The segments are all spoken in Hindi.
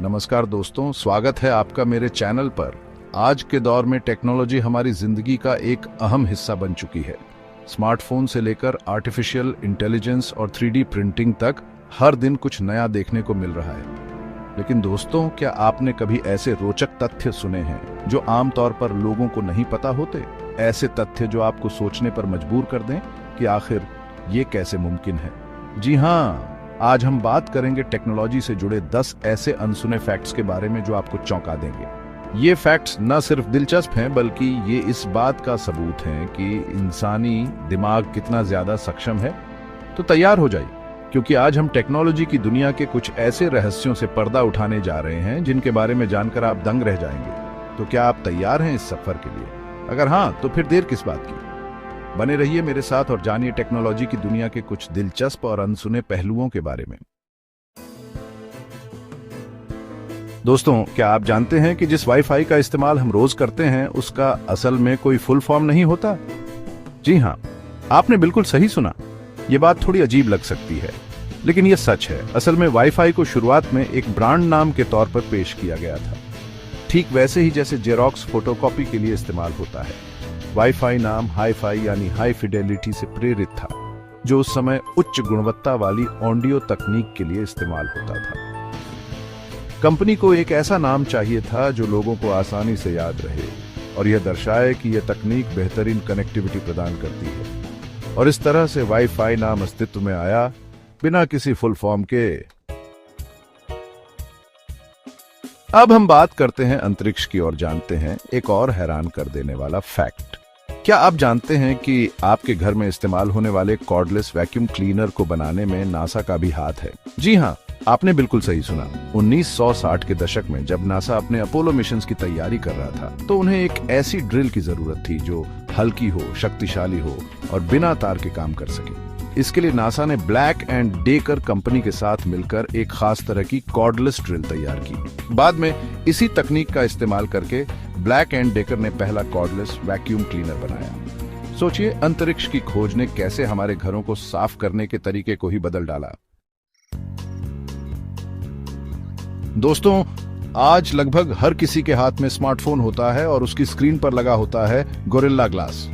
नमस्कार दोस्तों, स्वागत है आपका मेरे चैनल पर। आज के दौर में टेक्नोलॉजी हमारी जिंदगी का एक अहम हिस्सा बन चुकी है। स्मार्टफोन से लेकर आर्टिफिशियल इंटेलिजेंस और 3D प्रिंटिंग तक हर दिन कुछ नया देखने को मिल रहा है। लेकिन दोस्तों, क्या आपने कभी ऐसे रोचक तथ्य सुने हैं जो आमतौर पर लोगों को नहीं पता होते? ऐसे तथ्य जो आपको सोचने पर मजबूर कर दें कि आखिर ये कैसे मुमकिन है। जी हाँ, आज हम बात करेंगे टेक्नोलॉजी से जुड़े 10 ऐसे अनसुने फैक्ट्स के बारे में जो आपको चौंका देंगे। ये फैक्ट्स न सिर्फ दिलचस्प हैं बल्कि ये इस बात का सबूत हैं कि इंसानी दिमाग कितना ज्यादा सक्षम है। तो तैयार हो जाइए, क्योंकि आज हम टेक्नोलॉजी की दुनिया के कुछ ऐसे रहस्यों से पर्दा उठाने जा रहे हैं जिनके बारे में जानकर आप दंग रह जाएंगे। तो क्या आप तैयार हैं इस सफर के लिए? अगर हाँ, तो फिर देर किस बात की। बने रहिए मेरे साथ और जानिए टेक्नोलॉजी की दुनिया के कुछ दिलचस्प और अनसुने पहलुओं के बारे में। दोस्तों, क्या आप जानते हैं कि जिस वाईफाई का इस्तेमाल हम रोज करते हैं उसका असल में कोई फुल फॉर्म नहीं होता? जी हाँ, आपने बिल्कुल सही सुना। ये बात थोड़ी अजीब लग सकती है, लेकिन यह सच है। असल में वाईफाई को शुरुआत में एक ब्रांड नाम के तौर पर पेश किया गया था, ठीक वैसे ही जैसे जेरोक्स फोटोकॉपी के लिए इस्तेमाल होता है। वाईफाई नाम हाई-फाई यानी हाई फिडेलिटी से प्रेरित था, जो उस समय उच्च गुणवत्ता वाली ऑडियो तकनीक के लिए इस्तेमाल होता था। कंपनी को एक ऐसा नाम चाहिए था जो लोगों को आसानी से याद रहे और यह दर्शाए कि यह तकनीक बेहतरीन कनेक्टिविटी प्रदान करती है। और इस तरह से वाईफाई नाम अस्तित्व में आया, बिना किसी फुल फॉर्म के। अब हम बात करते हैं अंतरिक्ष की और जानते हैं एक और हैरान कर देने वाला फैक्ट। क्या आप जानते हैं कि आपके घर में इस्तेमाल होने वाले कॉर्डलेस वैक्यूम क्लीनर को बनाने में नासा का भी हाथ है? जी हाँ, आपने बिल्कुल सही सुना। 1960 के दशक में जब नासा अपने अपोलो मिशंस की तैयारी कर रहा था, तो उन्हें एक ऐसी ड्रिल की जरूरत थी जो हल्की हो, शक्तिशाली हो और बिना तार के काम कर सके। इसके लिए नासा ने ब्लैक एंड डेकर कंपनी के साथ मिलकर एक खास तरह की कॉर्डलेस ड्रिल तैयार की। बाद में इसी तकनीक का इस्तेमाल करके ब्लैक एंड डेकर ने पहला कॉर्डलेस वैक्यूम क्लीनर बनाया। सोचिए, अंतरिक्ष की खोज ने कैसे हमारे घरों को साफ करने के तरीके को ही बदल डाला। दोस्तों, आज लगभग हर किसी के हाथ में स्मार्टफोन होता है और उसकी स्क्रीन पर लगा होता है गोरिल्ला ग्लास।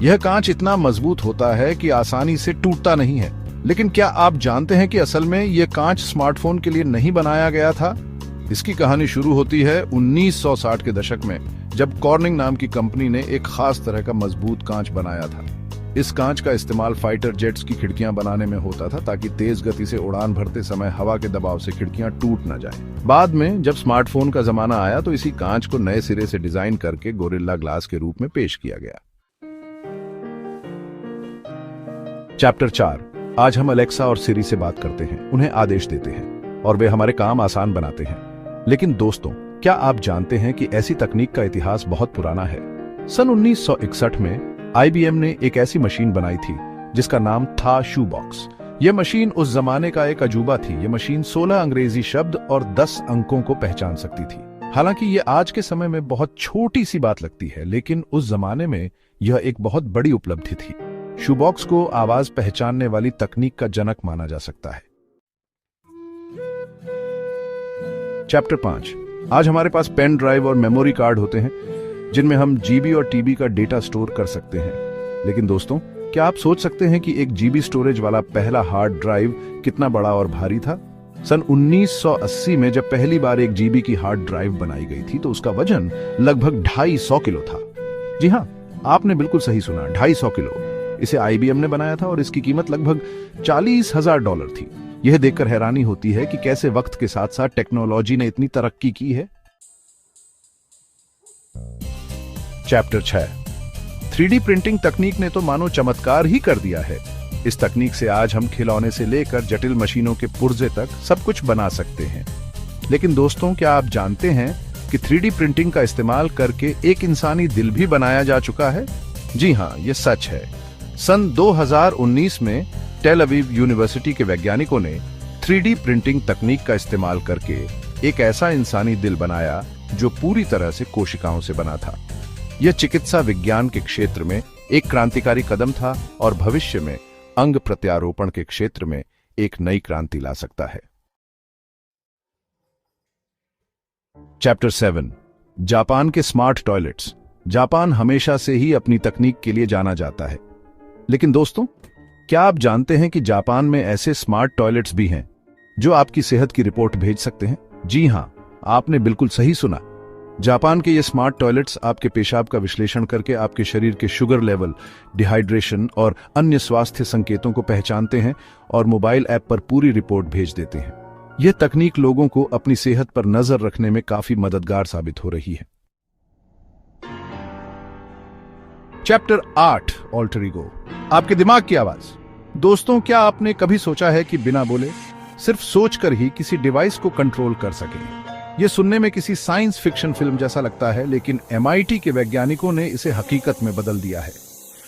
यह कांच इतना मजबूत होता है कि आसानी से टूटता नहीं है। लेकिन क्या आप जानते हैं कि असल में यह कांच स्मार्टफोन के लिए नहीं बनाया गया था? इसकी कहानी शुरू होती है 1960 के दशक में, जब कॉर्निंग नाम की कंपनी ने एक खास तरह का मजबूत कांच बनाया था। इस कांच का इस्तेमाल फाइटर जेट्स की खिड़कियां बनाने में होता था, ताकि तेज गति से उड़ान भरते समय हवा के दबाव से खिड़कियां टूट न जाएं। बाद में जब स्मार्टफोन का जमाना आया तो इसी कांच को नए सिरे से डिजाइन करके गोरिल्ला ग्लास के रूप में पेश किया गया। चैप्टर 4। आज हम अलेक्सा और सिरी से बात करते हैं, उन्हें आदेश देते हैं और वे हमारे काम आसान बनाते हैं। लेकिन दोस्तों, क्या आप जानते हैं कि ऐसी तकनीक का इतिहास बहुत पुराना है? सन 1961 में IBM ने एक ऐसी मशीन बनाई थी जिसका नाम था शू बॉक्स। यह मशीन उस जमाने का एक अजूबा थी। यह मशीन 16 अंग्रेजी शब्द और 10 अंकों को पहचान सकती थी। हालांकि यह आज के समय में बहुत छोटी सी बात लगती है, लेकिन उस जमाने में यह एक बहुत बड़ी उपलब्धि थी। शू बॉक्स को आवाज पहचानने वाली तकनीक का जनक माना जा सकता है। चैप्टर 5। आज हमारे पास पेन ड्राइव और मेमोरी कार्ड होते हैं जिनमें हम GB और TB का डेटा स्टोर कर सकते हैं। लेकिन दोस्तों, क्या आप सोच सकते हैं कि एक GB स्टोरेज वाला पहला हार्ड ड्राइव कितना बड़ा और भारी था? सन 1980 में जब पहली बार एक GB की हार्ड ड्राइव बनाई गई थी तो उसका वजन लगभग 250 किलो था। जी हाँ, आपने बिल्कुल सही सुना, 250 किलो। इसे IBM ने बनाया था और इसकी कीमत लगभग $40,000 थी। यह देखकर हैरानी होती है कि कैसे वक्त के साथ साथ टेक्नोलॉजी ने इतनी तरक्की की है। चैप्टर 6। 3D प्रिंटिंग तकनीक ने तो मानो चमत्कार ही कर दिया है। इस तकनीक से आज हम खिलौने से लेकर जटिल मशीनों के पुर्जे तक सब कुछ बना सकते हैं। लेकिन दोस्तों, क्या आप जानते हैं कि 3D प्रिंटिंग का इस्तेमाल करके एक इंसानी दिल भी बनाया जा चुका है? जी हाँ, यह सच है। सन 2019 में टेल अवीव यूनिवर्सिटी के वैज्ञानिकों ने 3D प्रिंटिंग तकनीक का इस्तेमाल करके एक ऐसा इंसानी दिल बनाया जो पूरी तरह से कोशिकाओं से बना था। यह चिकित्सा विज्ञान के क्षेत्र में एक क्रांतिकारी कदम था और भविष्य में अंग प्रत्यारोपण के क्षेत्र में एक नई क्रांति ला सकता है। चैप्टर 7 जापान के स्मार्ट टॉयलेट्स। जापान हमेशा से ही अपनी तकनीक के लिए जाना जाता है, लेकिन दोस्तों, क्या आप जानते हैं कि जापान में ऐसे स्मार्ट टॉयलेट्स भी हैं जो आपकी सेहत की रिपोर्ट भेज सकते हैं? जी हां, आपने बिल्कुल सही सुना। जापान के ये स्मार्ट टॉयलेट्स आपके पेशाब का विश्लेषण करके आपके शरीर के शुगर लेवल, डिहाइड्रेशन और अन्य स्वास्थ्य संकेतों को पहचानते हैं और मोबाइल ऐप पर पूरी रिपोर्ट भेज देते हैं। यह तकनीक लोगों को अपनी सेहत पर नजर रखने में काफी मददगार साबित हो रही है। चैप्टर 8 ऑल्टर ईगो, आपके दिमाग की आवाज। दोस्तों, क्या आपने कभी सोचा है कि बिना बोले, सिर्फ सोचकर ही किसी डिवाइस को कंट्रोल कर सकें? यह सुनने में किसी साइंस फिक्शन फिल्म जैसा लगता है, लेकिन MIT के वैज्ञानिकों ने इसे हकीकत में बदल दिया है।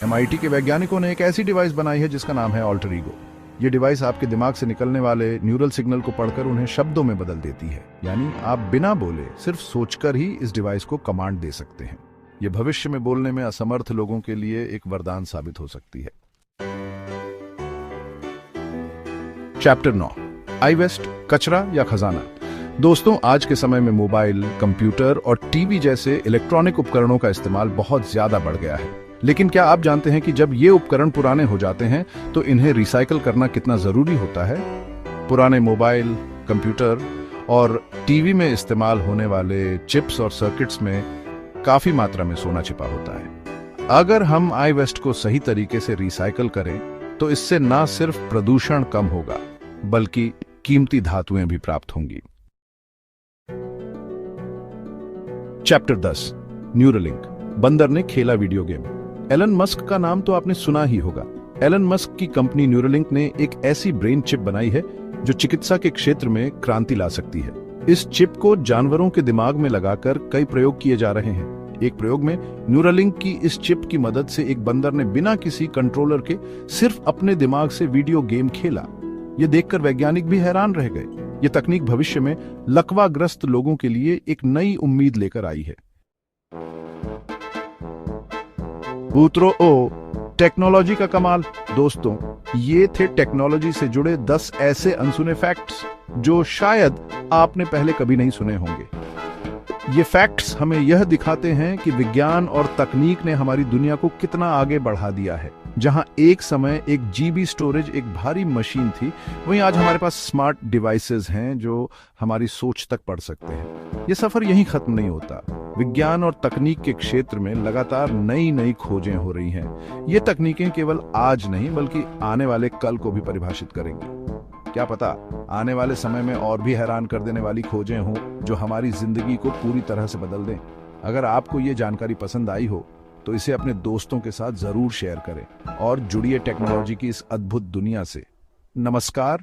MIT के वैज्ञानिकों ने एक ऐसी डिवाइस बनाई है जिसका नाम है ऑल्टर ईगो। ये डिवाइस आपके दिमाग से निकलने वाले न्यूरल सिग्नल को पढ़कर उन्हें शब्दों में बदल देती है। यानी आप बिना बोले, सिर्फ सोचकर ही इस डिवाइस को कमांड दे सकते हैं। यह भविष्य में बोलने में असमर्थ लोगों के लिए एक वरदान साबित हो सकती है। चैप्टर 9 आई वेस्ट, कचरा या खजाना। दोस्तों, आज के समय में मोबाइल, कंप्यूटर और टीवी जैसे इलेक्ट्रॉनिक उपकरणों का इस्तेमाल बहुत ज्यादा बढ़ गया है। लेकिन क्या आप जानते हैं कि जब ये उपकरण पुराने हो जाते हैं तो इन्हें रिसाइकल करना कितना जरूरी होता है? पुराने मोबाइल, कंप्यूटर और टीवी में इस्तेमाल होने वाले चिप्स और सर्किट्स में काफी मात्रा में सोना छिपा होता है। अगर हम आई वेस्ट को सही तरीके से रिसाइकल करें तो इससे न सिर्फ प्रदूषण कम होगा, बल्कि कीमती धातुएं भी प्राप्त होंगी। चैप्टर 10 न्यूरलिंक, बंदर ने खेला वीडियो गेम। एलन मस्क का नाम तो आपने सुना ही होगा। एलन मस्क की कंपनी न्यूरलिंक ने एक ऐसी ब्रेन चिप बनाई है जो चिकित्सा के क्षेत्र में क्रांति ला सकती है। इस चिप को जानवरों के दिमाग में लगाकर कई प्रयोग किए जा रहे हैं। एक प्रयोग में न्यूरलिंक की इस चिप की मदद से एक बंदर ने बिना किसी कंट्रोलर के सिर्फ अपने दिमाग से वीडियो गेम खेला। यह देखकर वैज्ञानिक भी हैरान रह गए। यह तकनीक भविष्य में लकवाग्रस्त लोगों के लिए एक नई उम्मीद लेकर आई है। बूत्रो ओ, टेक्नोलॉजी का कमाल। दोस्तों, ये थे टेक्नोलॉजी से जुड़े 10 ऐसे अनसुने फैक्ट्स जो शायद आपने पहले कभी नहीं सुने होंगे। ये फैक्ट्स हमें यह दिखाते हैं कि विज्ञान और तकनीक ने हमारी दुनिया को कितना आगे बढ़ा दिया है। जहां एक समय 1 GB स्टोरेज एक भारी मशीन थी, वहीं आज हमारे पास स्मार्ट डिवाइसेस हैं जो हमारी सोच तक पढ़ सकते हैं। ये सफर यहीं खत्म नहीं होता। विज्ञान और तकनीक के क्षेत्र में लगातार नई नई खोजें हो रही हैं। ये तकनीकें केवल आज नहीं, बल्कि आने वाले कल को भी परिभाषित करेंगी। क्या पता, आने वाले समय में और भी हैरान कर देने वाली खोजें हों जो हमारी जिंदगी को पूरी तरह से बदल दें। अगर आपको ये जानकारी पसंद आई हो तो इसे अपने दोस्तों के साथ जरूर शेयर करें और जुड़िए टेक्नोलॉजी की इस अद्भुत दुनिया से। नमस्कार।